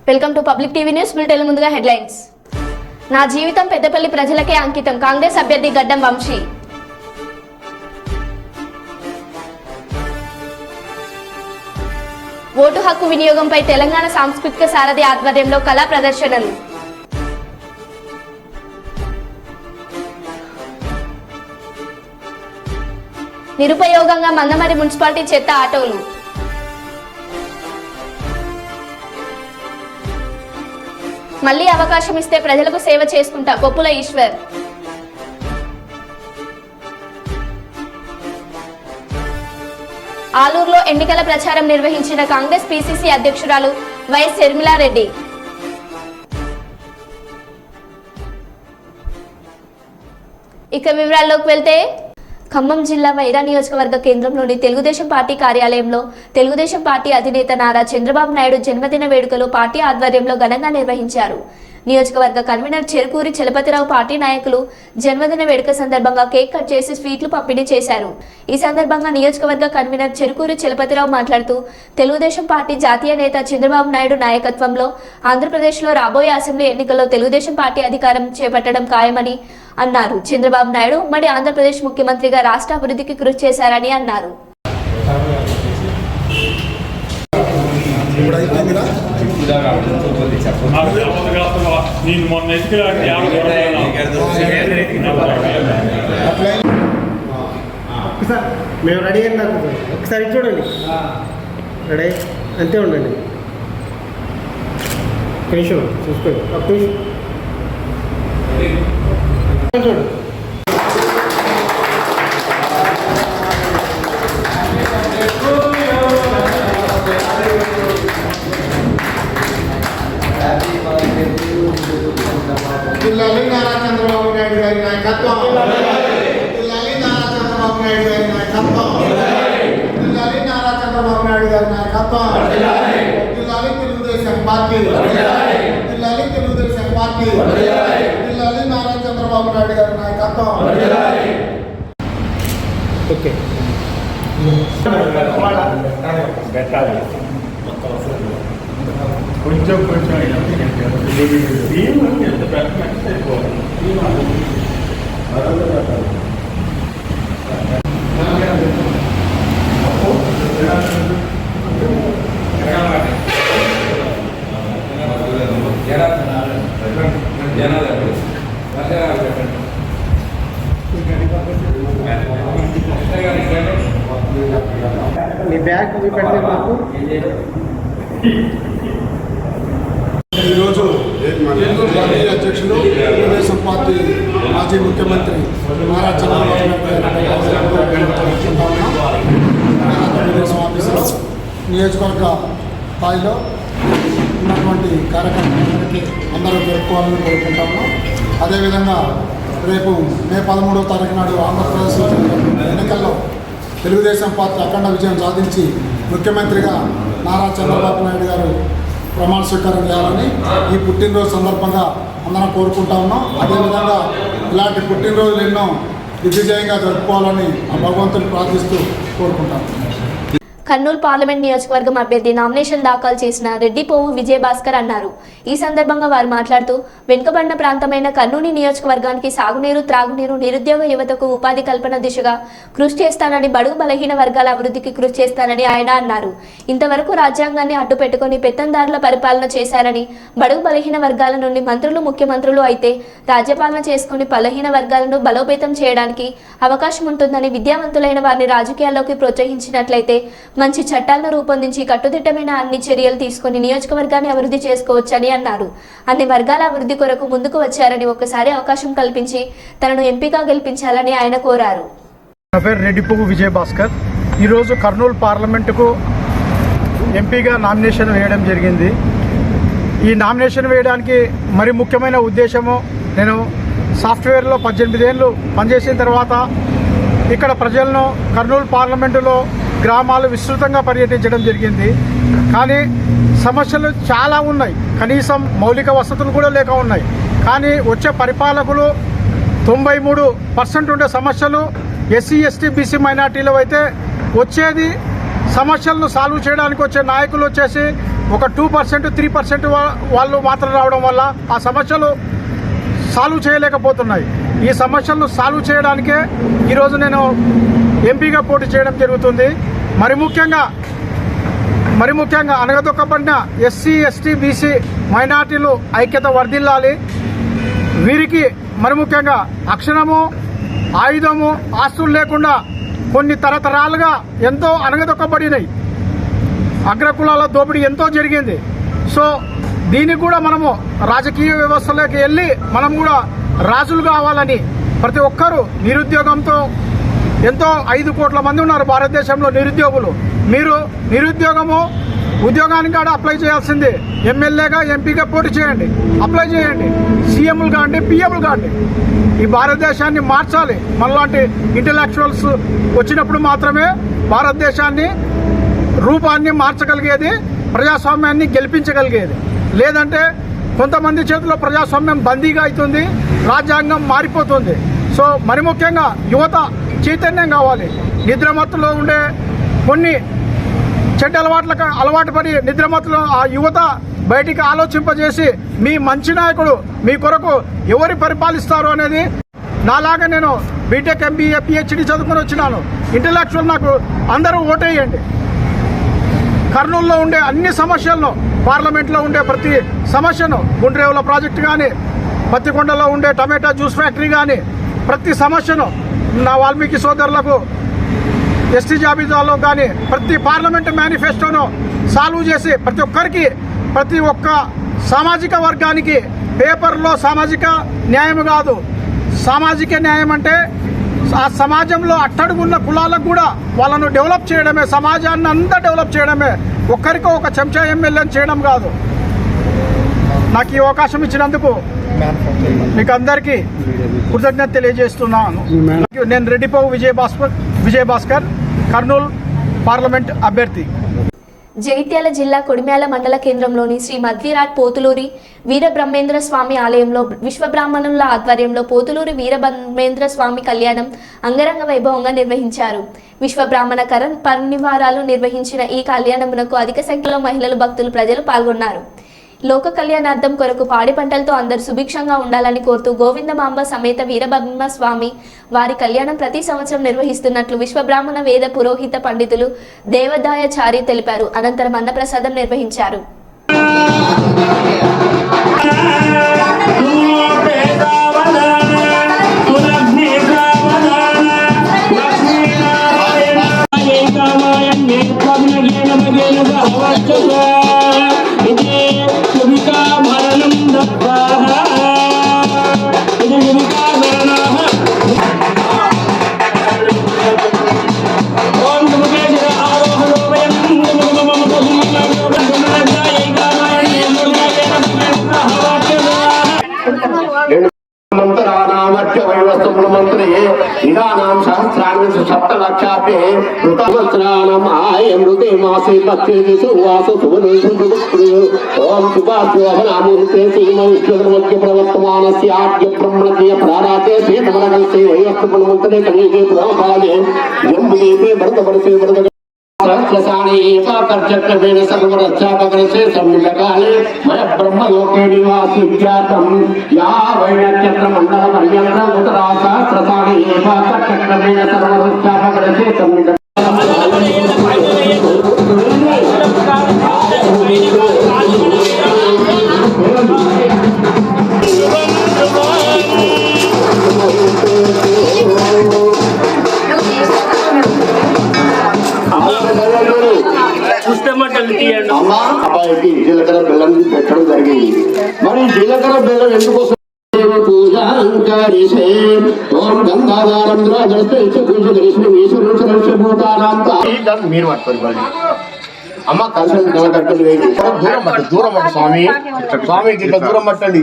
Welcome to public TV news. Bulletin ముందుగా headlines. నా జీవితం పెద్దపల్లి ప్రజలకే అంకితం. కాంగ్రెస్ అభ్యర్థి గడ్డం వంశీ. ఓటు హక్కు వినియోగంపై తెలంగాణ సాంస్కృతిక సారథి ఆధ్వర్యంలో కళా ప్రదర్శనలు. నిరుపయోగంగా మందమరి మున్సిపాలిటీ చెత్త ఆటోలు. మళ్లీ అవకాశం ఇస్తే ప్రజలకు సేవ చేసుకుంటా కొప్పుల ఈశ్వర్. ఆలూరులో ఎన్నికల ప్రచారం నిర్వహించిన కాంగ్రెస్ పిసిసి అధ్యక్షురాలు వైఎస్ షర్మిలారెడ్డి. ఇక వివరాల్లోకి వెళ్తే, ఖమ్మం జిల్లా వైరా నియోజకవర్గ కేంద్రంలోని తెలుగుదేశం పార్టీ కార్యాలయంలో తెలుగుదేశం పార్టీ అధినేత నారా చంద్రబాబు నాయుడు జన్మదిన వేడుకలు పార్టీ ఆధ్వర్యంలో ఘనంగా నిర్వహించారు. నియోజకవర్గ కన్వీనర్ చెరుకూరి చలపతిరావు పార్టీ నాయకులు జన్మదిన వేడుక సందర్భంగా కేక్ కట్ చేసి స్వీట్లు పంపిణీ చేశారు. ఈ సందర్భంగా నియోజకవర్గ కన్వీనర్ చెరుకూరి చలపతిరావు మాట్లాడుతూ, తెలుగుదేశం పార్టీ జాతీయ నేత చంద్రబాబు నాయుడు నాయకత్వంలో ఆంధ్రప్రదేశ్లో రాబోయే అసెంబ్లీ ఎన్నికల్లో తెలుగుదేశం పార్టీ అధికారం చేపట్టడం ఖాయమని అన్నారు. చంద్రబాబు నాయుడు ఉమ్మడి ఆంధ్రప్రదేశ్ ముఖ్యమంత్రిగా రాష్ట్ర అభివృద్ధికి కృషి చేశారని అన్నారు. మేము రెడీ అయినా ఒకసారి చూడండి. రెడీ అంతే ఉండండి. కొంచెం చూసుకోండి. చూడు జిల్లాలో నారా చంద్రబాబు నాయుడు గారి నాయకత్వం, జిల్లాలో నారా చంద్రబాబు నాయుడు గారి నాయకత్వం, జిల్లాలో నారా చంద్రబాబు నాయుడు గారి నాయకత్వం, జిల్లాలో తెలుగుదేశం పార్టీ, జిల్లాలో తెలుగుదేశం పార్టీ, జిల్లాలో నారా చంద్రబాబు నాయుడు గారి నాయకత్వం. ఓకే కొంచెం ఎంత పెట్టమంటే మీ బ్యాగ్ పెడితే మాకు ఈరోజు పార్టీ అధ్యక్షులు తెలుగుదేశం పార్టీ మాజీ ముఖ్యమంత్రి నారా చంద్రబాబు తెలుగుదేశం ఆఫీసులో నియోజకవర్గ స్థాయిలో ఉన్నటువంటి కార్యక్రమాలకి అందరూ జరుపుకోవాలని కోరుకుంటాము. అదేవిధంగా రేపు మే 13వ తారీఖు నాడు ఆంధ్రప్రదేశ్ ఎన్నికల్లో తెలుగుదేశం పార్టీ అఖండ విజయం సాధించి ముఖ్యమంత్రిగా నారా చంద్రబాబు నాయుడు గారు ప్రమాణ స్వీకారం చేయాలని ఈ పుట్టినరోజు సందర్భంగా అందరం కోరుకుంటా ఉన్నాం. అదేవిధంగా ఇలాంటి పుట్టినరోజులు ఎన్నో దిగ్విజయంగా జరుపుకోవాలని ఆ భగవంతుని ప్రార్థిస్తూ కోరుకుంటాం. కర్నూలు పార్లమెంట్ నియోజకవర్గం అభ్యర్థి నామినేషన్ దాఖలు చేసిన రెడ్డిపోవు విజయభాస్కర్ అన్నారు. ఈ సందర్భంగా వారు మాట్లాడుతూ, వెనుకబడిన ప్రాంతమైన కర్నూలు నియోజకవర్గానికి సాగునీరు, త్రాగునీరు, నిరుద్యోగ యువతకు ఉపాధి కల్పన దిశగా కృషి చేస్తానని, బడుగు బలహీన వర్గాల అభివృద్ధికి కృషి చేస్తానని ఆయన అన్నారు. ఇంతవరకు రాజ్యాంగాన్ని అడ్డు పెట్టుకుని పెత్తందారుల పరిపాలన చేశారని, బడుగు బలహీన వర్గాల నుండి మంత్రులు, ముఖ్యమంత్రులు అయితే రాజ్యపాలన చేసుకుని బలహీన వర్గాలను బలోపేతం చేయడానికి అవకాశం ఉంటుందని, విద్యావంతులైన వారిని రాజకీయాల్లోకి ప్రోత్సహించినట్లయితే మంచి చట్టాలను రూపొందించి కట్టుదిట్టమైన అన్ని చర్యలు తీసుకుని నియోజకవర్గాన్ని అభివృద్ధి చేసుకోవచ్చని అన్నారు. అన్ని వర్గాల అభివృద్ధి కొరకు ముందుకు వచ్చారని, ఒక్కసారి అవకాశం కల్పించి తనను ఎంపీగా గెలిపించాలని ఆయన కోరారు. నా పేరు రెడ్డిపోవు విజయభాస్కర్. ఈరోజు కర్నూలు పార్లమెంటుకు ఎంపీగా నామినేషన్ వేయడం జరిగింది. ఈ నామినేషన్ వేయడానికి మరి ముఖ్యమైన ఉద్దేశము, నేను సాఫ్ట్వేర్లో 18 ఏళ్ళు పనిచేసిన తర్వాత ఇక్కడ ప్రజలను కర్నూలు పార్లమెంటులో గ్రామాలు విస్తృతంగా పర్యటించడం జరిగింది. కానీ సమస్యలు చాలా ఉన్నాయి, కనీసం మౌలిక వసతులు కూడా లేక ఉన్నాయి. కానీ వచ్చే పరిపాలకులు 93% ఉండే సమస్యలు ఎస్సీ, ఎస్టీ, బీసీ మైనార్టీలో అయితే వచ్చేది సమస్యలను సాల్వ్ చేయడానికి వచ్చే నాయకులు వచ్చేసి ఒక 2% 3% వాళ్ళు మాత్రం రావడం వల్ల ఆ సమస్యలు సాల్వ్ చేయలేకపోతున్నాయి. ఈ సమస్యలను సాల్వ్ చేయడానికే ఈరోజు నేను ఎంపీగా పోటీ చేయడం జరుగుతుంది. మరి ముఖ్యంగా అనగదొక్కబడిన ఎస్సీ ఎస్టీ బీసీ మైనార్టీలు ఐక్యత వర్ధిల్లాలి. వీరికి మరి ముఖ్యంగా అక్షరము ఆయుధము ఆస్తులు లేకుండా కొన్ని తరతరాలుగా ఎంతో అనగదొక్కబడినాయి. అగ్రకులాల దోపిడీ ఎంతో జరిగింది. సో దీనికి కూడా మనము రాజకీయ వ్యవస్థలోకి వెళ్ళి మనం కూడా రాజులు కావాలని ప్రతి ఒక్కరూ నిరుద్యోగంతో ఎంతో 5 కోట్ల మంది ఉన్నారు భారతదేశంలో నిరుద్యోగులు. మీరు నిరుద్యోగము ఉద్యోగానికి కూడా అప్లై చేయాల్సిందే. ఎమ్మెల్యేగా ఎంపీగా పోటీ చేయండి, అప్లై చేయండి. సీఎంలు కాండి, పిఎంలు కాండి. ఈ భారతదేశాన్ని మార్చాలి. మనలాంటి ఇంటలెక్చువల్స్ వచ్చినప్పుడు మాత్రమే భారతదేశాన్ని రూపాన్ని మార్చగలిగేది, ప్రజాస్వామ్యాన్ని గెలిపించగలిగేది. లేదంటే కొంతమంది చేతిలో ప్రజాస్వామ్యం బందీగా అవుతుంది, రాజ్యాంగం మారిపోతుంది. సో మరి ముఖ్యంగా యువత చైతన్యం కావాలి. నిద్రమత్తులో ఉండే కొన్ని చెడ్డ అలవాటు పడి నిద్రమత్తులో ఆ యువత బయటికి ఆలోచింపజేసి మీ మంచి నాయకుడు మీ కొరకు ఎవరు పరిపాలిస్తారు అనేది. నాలాగా నేను బీటెక్ ఎంబీఏ పిహెచ్డి చదువుకొని వచ్చినాను. ఇంటలెక్చువల్ నాకు అందరూ ఓటేయండి. కర్నూలులో ఉండే అన్ని సమస్యలను, పార్లమెంట్లో ఉండే ప్రతి సమస్యను, గుండ్రేవుల ప్రాజెక్టు కానీ, పత్తికొండలో ఉండే టమాటా జ్యూస్ ఫ్యాక్టరీ కానీ, ప్రతి సమస్యను నా వాల్మీకి సోదరులకు ఎస్టీ జాబితాలో కానీ ప్రతి పార్లమెంటు మేనిఫెస్టోను సాల్వ్ చేసి ప్రతి ఒక్క సామాజిక వర్గానికి పేపర్లో సామాజిక న్యాయం కాదు, సామాజిక న్యాయం అంటే ఆ సమాజంలో అట్టడుగున్న కులాలకు కూడా వాళ్ళను డెవలప్ చేయడమే, సమాజాన్ని అంతా డెవలప్ చేయడమే. ఒక్కరికో ఒక చెంచా ఎమ్మెల్యేని చేయడం కాదు. నాకు ఈ అవకాశం ఇచ్చినందుకు మీకు అందరికీ కృతజ్ఞత తెలియజేస్తున్నాను. నేను రెడ్డిపోవు విజయభాస్కర్ కర్నూలు పార్లమెంట్ అభ్యర్థి. జగిత్యాల జిల్లా కొడిమ్యాల మండల కేంద్రంలోని శ్రీ మధ్విరాట్ పోతులూరి వీరబ్రహ్మేంద్ర స్వామి ఆలయంలో విశ్వబ్రాహ్మణుల ఆధ్వర్యంలో పోతులూరి వీరబ్రహ్మేంద్ర స్వామి కళ్యాణం అంగరంగ వైభవంగా నిర్వహించారు. విశ్వబ్రాహ్మణ పరినివారాలు నిర్వహించిన ఈ కళ్యాణమునకు అధిక సంఖ్యలో మహిళలు, భక్తులు, ప్రజలు పాల్గొన్నారు. లోక కళ్యాణార్థం కొరకు పాడి పంటలతో అందరూ సుభిక్షంగా ఉండాలని కోరుతూ గోవిందమాంబ సమేత వీరబ్రహ్మ స్వామి వారి కళ్యాణం ప్రతి సంవత్సరం నిర్వహిస్తున్నట్లు విశ్వబ్రాహ్మణ వేద పురోహిత పండితులు దేవదాయాచారి తెలిపారు. అనంతరం అన్నప్రసాదం నిర్వహించారు. నిదానాం సహస్రాన్ని సప్తలక్షాభ్యే ఋతవస్త్రాణం ఆయమృతే మాసే పక్షే సువాసు సువనుషుడు ఓం శుభాశోభనామూర్తే శ్రీమవిశ్వమధ్య ప్రవర్తమానస్య ఆద్య బ్రహ్మణ్య ప్రారాతే శ్వేతమనగల్సే వైవస్త్రపుణమంతరే కలిగే పురాపాలే జంబుదీపే భరతవర్షే భరత सहस्रसाणी पाकर्चक्रमेण सर्वरक्षापकरसे सम्मिलकाले मय ब्रह्मलोके निवासी विख्यातं या वैनक्षत्रमण्डलपर्यन्तं उत्तरा सहस्रसाणी पाकर्चक्रमेण सर्वरक्षापकरसे सम्मिलकाले అబ్బాయికి జీలకర్ర బెల్లం పెట్టడం జరిగింది. మరి జీలకర్ర బెల్లం ఎందుకోసం మీరు పట్టుకోండి అమ్మ కలిసి దూరం పట్టండి, దూరం పట్టు స్వామి, స్వామికి ఇట్లా దూరం పట్టండి.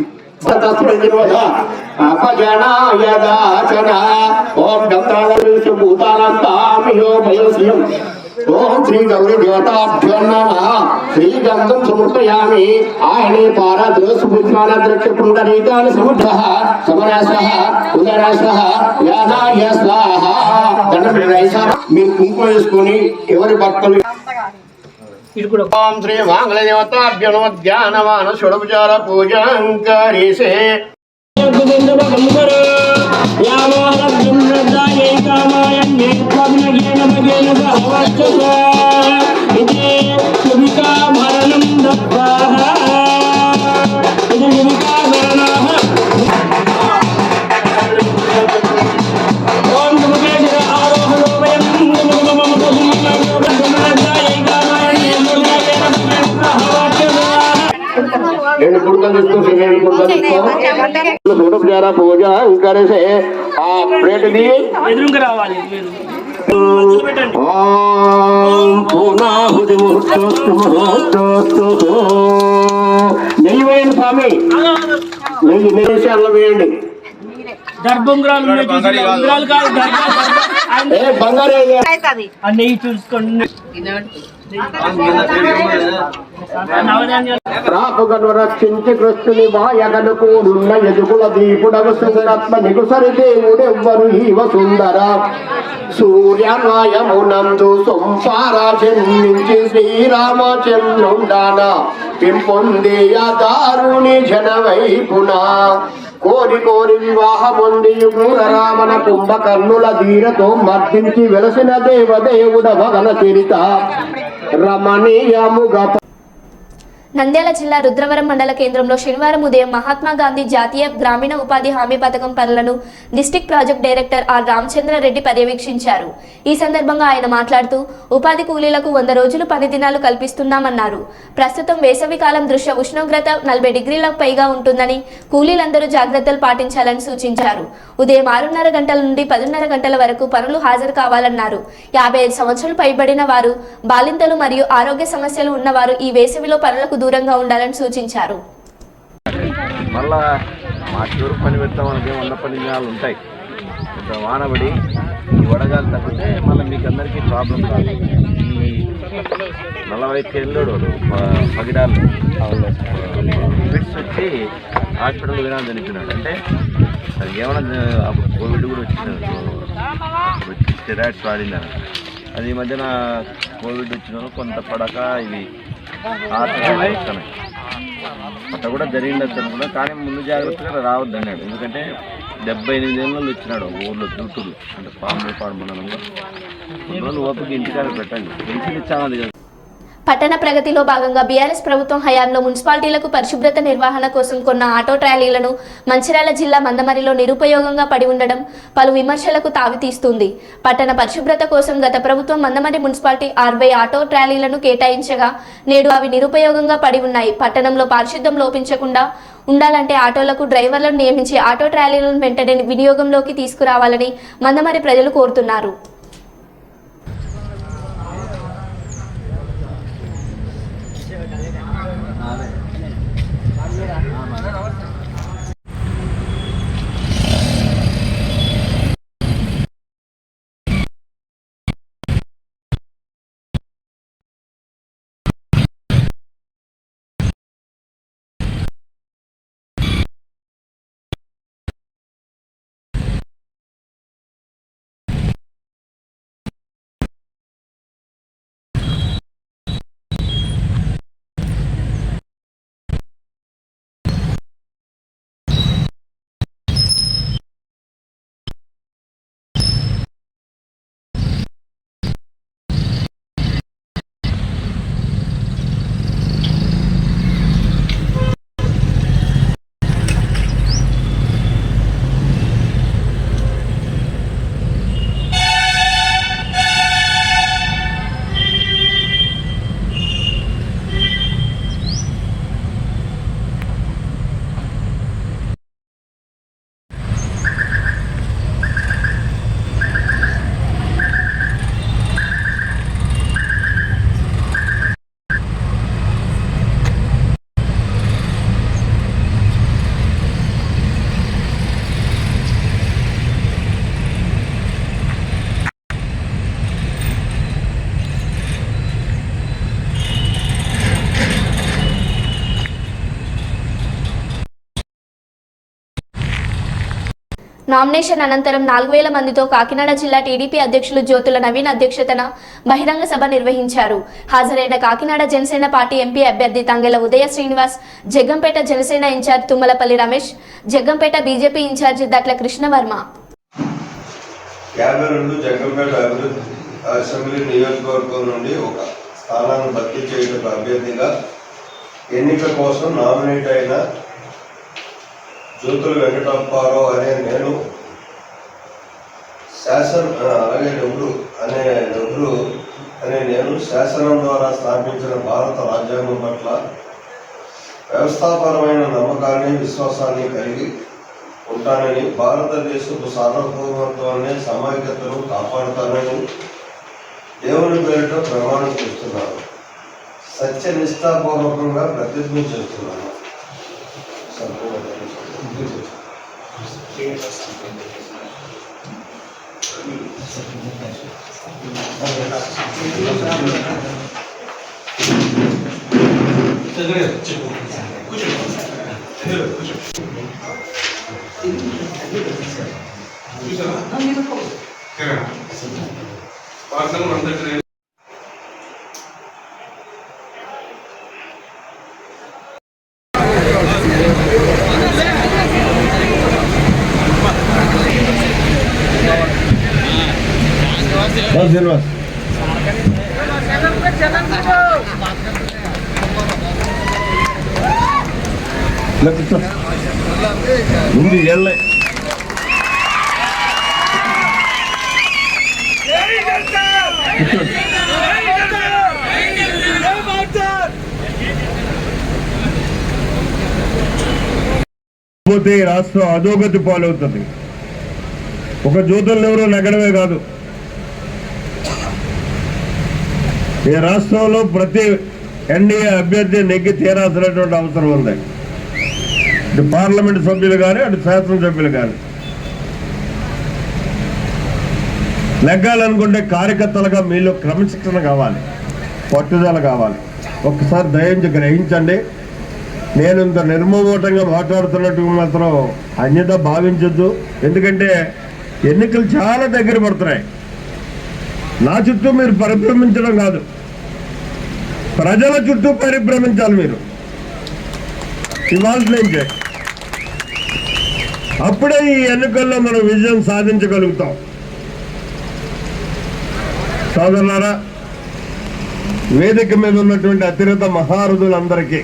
ఓం శ్రీ గౌరీ దేవతాభ్యో నమః. శ్రీగంధం సమర్పయామి. ఆయనే పారద్రోసుపుష్పాన ద్రక్ష పుండరీకాని సముద్రః సమరాసః ఉదరాసః యానాయ స్వాహ. దండం మీరు కుంకుమ వేసుకొని ఎవరి భక్తులు ఓం శ్రీ మంగళదేవతాభ్యో నమః ధ్యానమాన షోడోపచార పూజాం కరిసే రెండు కుడుకలు తీసుకో రెండు కుడుకలు తీసుకో షోడోపచార పూజాం కరిసే ఆ ప్లేట్ ది ఎదురుగా రావాలి మీరు ఓం పూర్ణాహుతి ముహూర్తోస్తు నెయ్యి వేయండి స్వామి నెయ్యి వేసి అల్ల వేయండి దర్భంగురాలు ఉంగరాలు కాదు ఏ బంగారు నెయ్యి చూసుకోండి రాపుగను రక్షించి కృష్ణుని మాయగనుకూడున్న ఎదుగుల దీపుడవ సుందరత్మ నిగుసరి దేవుడెవ్వరు ఈవ సుందర సూర్యనాయమునందు సొంపారా జన్మించి శ్రీరామచంద్రుండాన పింపొందేయ దారుని జనవైపున కోరి కోరి వివాహమొందియు క్రూర రావణ కుంభకర్ణుల ధీరతో మర్దించి వెలసిన దేవదేవుడ భగన చరిత రమణీయముగా నంద్యాల జిల్లా రుద్రవరం మండల కేంద్రంలో శనివారం ఉదయం మహాత్మా గాంధీ జాతీయ గ్రామీణ ఉపాధి హామీ పథకం పనులను district project director R Ramachandra Reddy పర్యవేక్షించారు. ఈ సందర్భంగా ఆయన మాట్లాడుతూ ఉపాధి కూలీలకు 100 రోజులు పని దినాలు కల్పిస్తున్నామన్నారు. ప్రస్తుతం వేసవి కాలం దృష్ట్యా ఉష్ణోగ్రత 40 డిగ్రీలకు పైగా ఉంటుందని కూలీలందరూ జాగ్రత్తలు పాటించాలని సూచించారు. ఉదయం 6:30 గంటల నుండి 10:30 గంటల వరకు పనులు హాజరు కావాలన్నారు. 55 సంవత్సరాలు పైబడిన వారు, బాలింతలు మరియు ఆరోగ్య సమస్యలు ఉన్నవారు ఈ వేసవిలో పనులకు దూరంగా ఉండాలని సూచించారు. మళ్ళా మా చూరు పని పెడతాం మనకి 100 పని దినాలు ఉంటాయి. ఇంత వానబడి ఈ వడగాలు తగ్గితే మళ్ళీ మీకు అందరికీ ప్రాబ్లం రాదు. ఈ 40 కేళ్ళోడు పగిడాలు ఫిట్స్ వచ్చి హాస్పిటల్ వినాలి చనిపోయినాడు. అంటే అది ఏమన్నా అప్పుడు కోవిడ్ కూడా వచ్చింది, స్టెరాయిడ్స్ వాడిందని. అది ఈ మధ్యన కోవిడ్ వచ్చిన కొంత పడక ఇవి వస్తున్నాయి. అట్లా కూడా జరిగిండొచ్చు అనుకున్నా, కానీ ముందు జాగ్రత్తగా రావద్దు అన్నాడు. ఎందుకంటే 78 ఏళ్ళు వచ్చినాడు ఊర్లో చూటూరు, అంటే పాడు మండలంలో. కొన్ని రోజులు ఓపిక ఇంటికాడ పెట్టండి, పెన్షన్ ఇచ్చామది కదా. పట్టణ ప్రగతిలో భాగంగా బీఆర్ఎస్ ప్రభుత్వం హయాంలో మున్సిపాలిటీలకు పరిశుభ్రత నిర్వహణ కోసం కొన్న ఆటో ట్రాలీలను మంచిర్యాల జిల్లా మందమరిలో నిరుపయోగంగా పడి ఉండడం పలు విమర్శలకు తావితీస్తుంది. పట్టణ పరిశుభ్రత కోసం గత ప్రభుత్వం మందమరి మున్సిపాలిటీ 60 ఆటో ట్రాలీలను కేటాయించగా నేడు అవి నిరుపయోగంగా పడి ఉన్నాయి. పట్టణంలో పారిశుద్ధ్యం లోపించకుండా ఉండాలంటే ఆటోలకు డ్రైవర్లను నియమించి ఆటో ట్రాలీలను వెంటనే వినియోగంలోకి తీసుకురావాలని మందమరి ప్రజలు కోరుతున్నారు. నామినేషన్ అనంతరం 4000 మందితో కాకినాడ జిల్లా టీడీపీ అధ్యక్షులు జ్యోతుల నవీన్ అధ్యక్షతన బహిరంగ సభ నిర్వహించారు. హాజరైన కాకినాడ జనసేన పార్టీ ఎంపీ అభ్యర్థి Tangella Udaya Srinivas, Jaggampeta Janasena incharge Tummalapalli Ramesh, Jaggampeta BJP incharge Datla Krishnavarma. 52 Jaggampeta assembly నియోజకవర్గం నుండి ఒక స్థానాన్ని భర్తీ చేయడం అభ్యర్థిగా ఎన్నిక కోసం నామినేట్ అయిన జ్యోతుల వెంకటప్పారావు అనే నేను శాసనం ద్వారా స్థాపించిన భారత రాజ్యాంగం పట్ల వ్యవస్థాపరమైన నమ్మకాన్ని విశ్వాసాన్ని కలిగి ఉంటానని, భారతదేశపు సార్వభౌమత్వాన్ని సమైక్యతను కాపాడుతానని దేవుని పేరిట ప్రమాణం చేస్తున్నాను. సత్యనిష్టాపూర్వకంగా ప్రతిజ్ఞ చేస్తున్నాను. ముందు వెళ్ళే పోతే రాష్ట్రం అధోగతి పాలవుతుంది. ఒక జ్యోతులను ఎవరో నగడమే కాదు, ఈ రాష్ట్రంలో ప్రతి ఎన్డీఏ అభ్యర్థి నెగ్గి తీరాల్సినటువంటి అవసరం ఉంది. ఇటు పార్లమెంట్ సభ్యులు కానీ అటు శాసనసభ్యులు కానీ నెగ్గాలనుకుంటే కార్యకర్తలుగా మీలో క్రమశిక్షణ కావాలి, పట్టుదల కావాలి. ఒక్కసారి దయించి గ్రహించండి. నేను ఇంత నిర్మోహటంగా మాట్లాడుతున్నట్టు మాత్రం అన్యత భావించొద్దు. ఎందుకంటే ఎన్నికలు చాలా దగ్గర పడుతున్నాయి. నా చుట్టూ మీరు పరిభ్రమించడం కాదు, ప్రజల చుట్టూ పరిభ్రమించాలి మీరు ఇవాళ నుంచి. అప్పుడే ఈ ఎన్నికల్లో మనం విజయం సాధించగలుగుతాం. సోదరులారా, వేదిక మీద ఉన్నటువంటి అతిరథ మహారథులందరికీ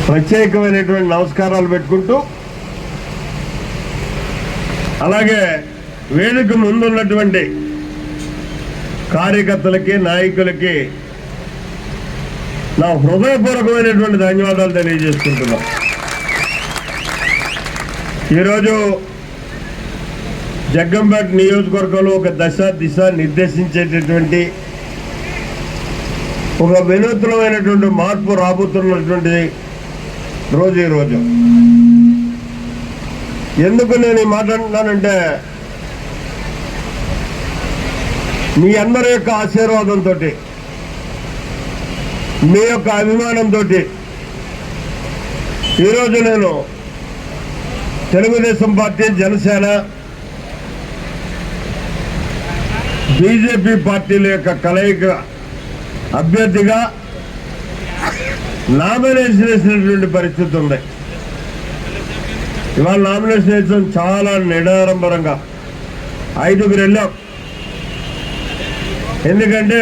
ప్రత్యేకమైనటువంటి నమస్కారాలు పెట్టుకుంటూ, అలాగే వేదిక ముందున్నటువంటి కార్యకర్తలకి నాయకులకి నా హృదయపూర్వకమైనటువంటి ధన్యవాదాలు తెలియజేసుకుంటున్నాం. ఈరోజు జగ్గంపేట నియోజకవర్గంలో ఒక దిశ నిర్దేశించేటటువంటి ఒక వినూత్నమైనటువంటి మార్పు రాబోతున్నటువంటి రోజు ఈరోజు. ఎందుకు నేను ఈ మాట అంటున్నానంటే, మీ అందరి యొక్క ఆశీర్వాదంతో, మీ యొక్క అభిమానంతో ఈరోజు నేను తెలుగుదేశం పార్టీ, జనసేన, బీజేపీ పార్టీల యొక్క కలయిక అభ్యర్థిగా నామినేషన్ వేసినటువంటి పరిస్థితి ఉంది. ఇవాళ నామినేషన్ వేసిన చాలా నిడారంభరంగా 5గురు వెళ్ళాం. ఎందుకంటే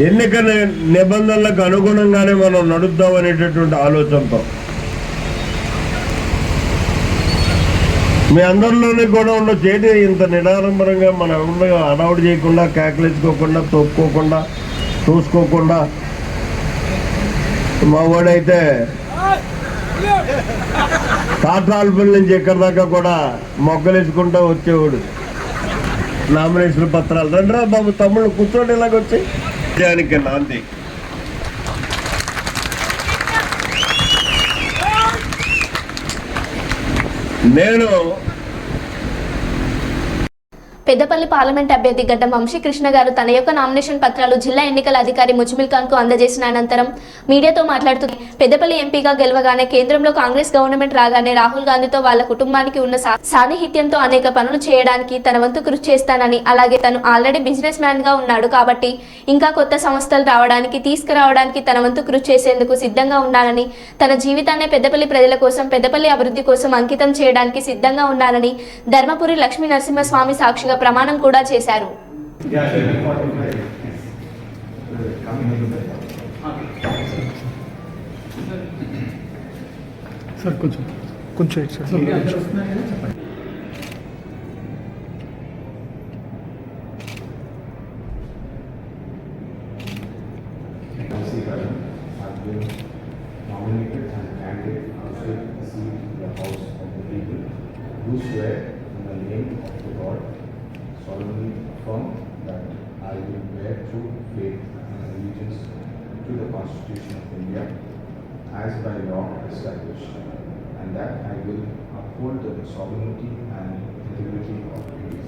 ఎన్నికల నిబంధనలకు అనుగుణంగానే మనం నడుద్దాం అనేటటువంటి ఆలోచనతో మీ అందరిలోనే కూడా ఉన్న చేతి ఇంత నిడారంభరంగా మనం ఉండగా అడౌట్ చేయకుండా, కేకలేసుకోకుండా, తొక్కుకోకుండా, చూసుకోకుండా, మా వాడైతే తాటాలపల్లి నుంచి ఎక్కడి దాకా కూడా మొగ్గలేసుకుంటూ వచ్చేవాడు. నామినేషన్ పత్రాలు రండిరా బాబు, తమ్ముళ్ళు కూర్చోండి, ఇలాగొచ్చి దానికి నాంది. నేను పెద్దపల్లి పార్లమెంట్ అభ్యర్థి గడ్డం వంశీకృష్ణ గారు తన యొక్క నామినేషన్ పత్రాలు జిల్లా ఎన్నికల అధికారి ముజ్మిల్ ఖాన్ కు అందజేసిన అనంతరం మీడియాతో మాట్లాడుతూ పెద్దపల్లి ఎంపీగా గెలవగానే కేంద్రంలో కాంగ్రెస్ గవర్నమెంట్ రాగానే రాహుల్ గాంధీతో వాళ్ళ కుటుంబానికి ఉన్న సాన్నిహిత్యంతో అనేక పనులు చేయడానికి తన వంతు కృషి చేస్తానని, అలాగే తను ఆల్రెడీ బిజినెస్ మ్యాన్ గా ఉన్నాడు కాబట్టి ఇంకా కొత్త సంస్థలు రావడానికి తీసుకురావడానికి తన వంతు కృషి చేసేందుకు సిద్ధంగా ఉన్నానని, తన జీవితాన్ని పెద్దపల్లి ప్రజల కోసం పెద్దపల్లి అభివృద్ధి కోసం అంకితం చేయడానికి సిద్ధంగా ఉన్నానని ధర్మపురి లక్ష్మీ నరసింహస్వామి సాక్షిగా ప్రమాణం కూడా చేశారు. సార్ కొంచెం nominated as a candidate to fill a seat in the House of the People, do swear in the name of the God, solemnly affirm that I will bear true faith and allegiance to the Constitution of India as by law established, and that I will uphold the sovereignty and integrity of India.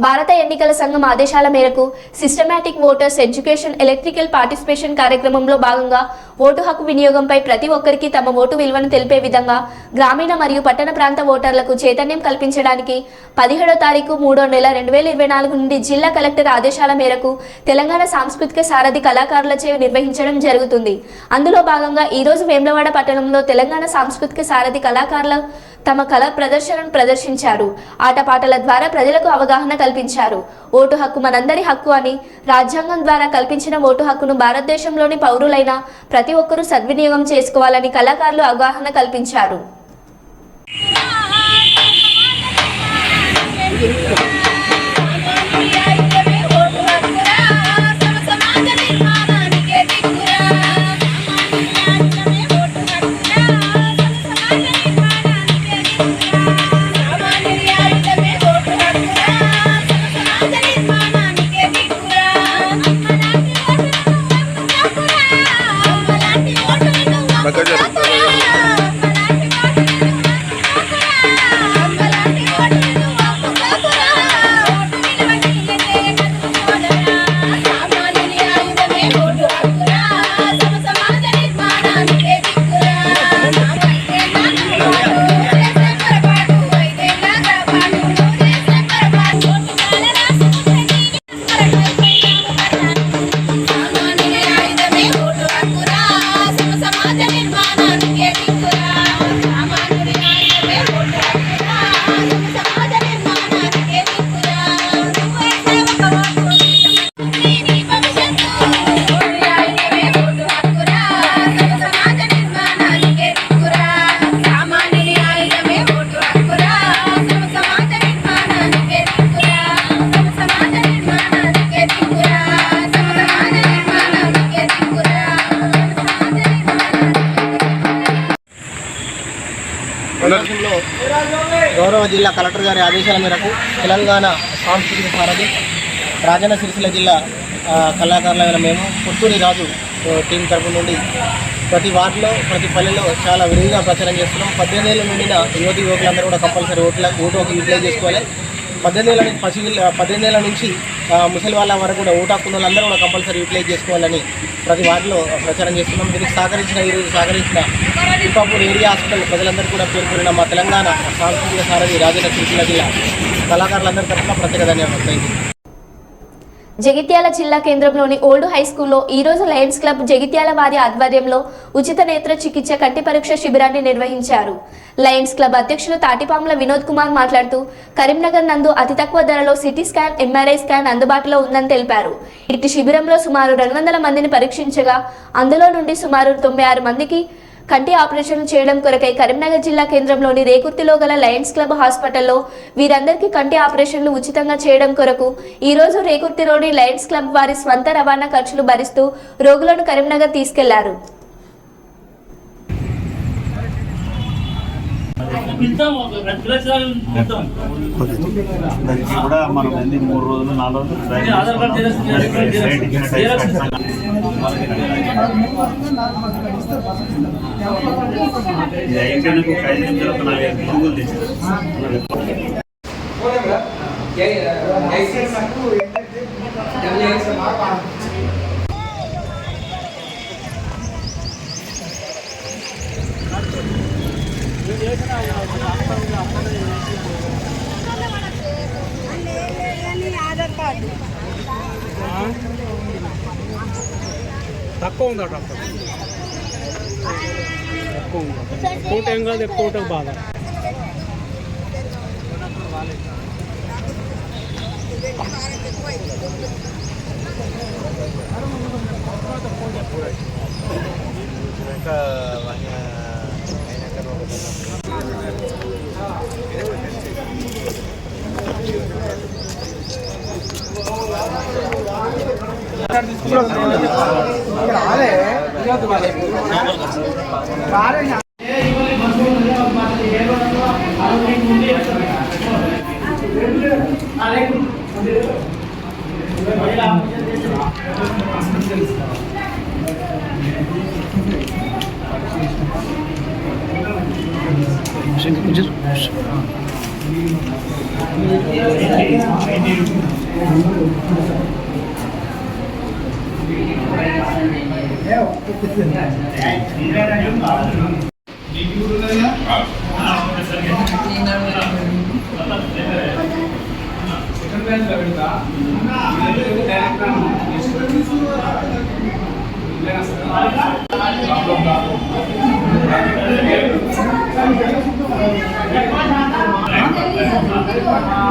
భారత ఎన్నికల సంఘం ఆదేశాల మేరకు systematic voters education electrical participation కార్యక్రమంలో భాగంగా vote హక్కు వినియోగంపై ప్రతి ఒక్కరికి తమ ఓటు విలువను తెలిపే విధంగా గ్రామీణ మరియు పట్టణ ప్రాంత ఓటర్లకు చైతన్యం కల్పించడానికి 17వ తారీఖు 3వ నెల 2024 నుండి జిల్లా కలెక్టర్ ఆదేశాల మేరకు తెలంగాణ సాంస్కృతిక సారథి కళాకారులచే నిర్వహించడం జరుగుతుంది. అందులో భాగంగా ఈరోజు వేములవాడ పట్టణంలో తెలంగాణ సాంస్కృతిక సారథి కళాకారుల తమ కళా ప్రదర్శనను ప్రదర్శించారు. ఆటపాటల ద్వారా ప్రజలకు అవగాహన కల్పించారు. ఓటు హక్కు మనందరి హక్కు అని, రాజ్యాంగం ద్వారా కల్పించిన ఓటు హక్కును భారతదేశంలోని పౌరులైన ప్రతి ఒక్కరూ సద్వినియోగం చేసుకోవాలని కళాకారులు అవగాహన కల్పించారు. గౌరవ జిల్లా కలెక్టర్ గారి ఆదేశాల మేరకు తెలంగాణ సాంస్కృతిక సారథి రాజన్న సిరిసిల్ల జిల్లా కళాకారులైన మేము పుత్తూరి రాజు టీం తరపు నుండి ప్రతి వార్డులో ప్రతి పల్లెలో చాలా విరివిగా ప్రచారం చేస్తున్నాం. 18 ఏళ్ళు నిండిన యువకులందరూ కూడా కంపల్సరీ ఓటు హక్కు యూటిలైజ్ చేసుకోవాలి. 18 ఏళ్ళ నుంచి ముసలి వాళ్ళ వరకు కూడా ఓటు హక్కున్న వాళ్ళందరూ కూడా కంపల్సరీ యూటిలైజ్ చేసుకోవాలని ప్రతి వార్డులో ప్రచారం చేస్తున్నాం. దీనికి సహకరించిన తిప్పాపూర్ ఏరియా హాస్పిటల్ ప్రజలందరూ కూడా పేర్కొన్న మా తెలంగాణ సాంస్కృతిక సారథి రాజన్న సిరిసిల్ల జిల్లా కళాకారులందరి తరఫున ప్రత్యేక ధన్యవాదాలు. జగిత్యాల జిల్లా కేంద్రంలోని ఓల్డ్ హై స్కూల్లో ఈరోజు లయన్స్ క్లబ్ జగిత్యాల వారి ఆధ్వర్యంలో ఉచిత నేత్ర చికిత్స కంటి పరీక్ష శిబిరాన్ని నిర్వహించారు. లయన్స్ క్లబ్ అధ్యక్షులు తాటిపాముల వినోద్ కుమార్ మాట్లాడుతూ కరీంనగర్ నందు అతి తక్కువ ధరలో సిటీ స్కాన్, ఎంఆర్ఐ స్కాన్ అందుబాటులో ఉందని తెలిపారు. ఇటు శిబిరంలో సుమారు 200 మందిని పరీక్షించగా అందులో నుండి సుమారు 96 మందికి కంటి ఆపరేషన్లు చేయడం కొరకై కరీంనగర్ జిల్లా కేంద్రంలోని రేకుర్తిలో గల లయన్స్ క్లబ్ హాస్పిటల్లో వీరందరికీ కంటి ఆపరేషన్లు ఉచితంగా చేయడం కొరకు ఈ రోజు రేకుర్తిలోని లయన్స్ క్లబ్ వారి స్వంత రవాణా ఖర్చులు భరిస్తూ రోగులను కరీంనగర్ తీసుకెళ్లారు. కూడా మనం 3 రోజులు 4 రోజులు ఇది అయిపోయిన ఒక 5 నిమిషాలు 4 పురుగులు తెచ్చారు. ఆధార్ కార్డు తక్కువ ఉందా డాక్టర్? తక్కువ ఉందా? కోట ఏం కాదు, కోట బాగా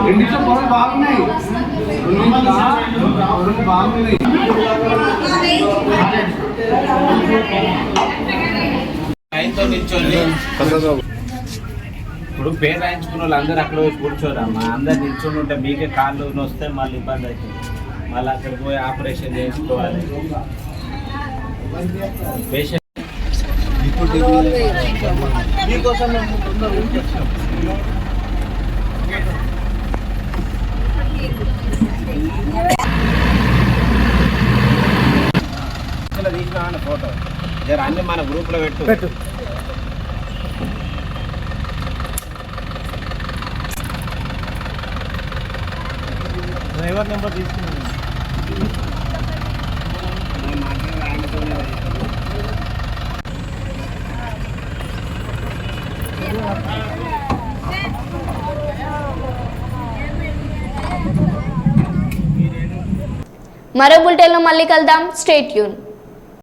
రెండిట్లో పొరలు బాగున్నాయి, బాగున్నాయి. ఇప్పుడు పేరు రాయించుకున్న వాళ్ళు అందరూ అక్కడ పోయి కూర్చోరమ్మా. అందరు నిల్చొని ఉంటే మీకే కాళ్ళు వస్తే మళ్ళీ ఇబ్బంది అవుతుంది. మళ్ళీ అక్కడికి పోయి ఆపరేషన్ చేసుకోవాలి. పేషెంట్ తీసిన ఫోటో జర అన్ని మన గ్రూప్లో పెట్టు. డ్రైవర్ నెంబర్ తీసుకున్నాను. మరో బులెటిన్లో మళ్ళీ కలుద్దాం. Stay tune.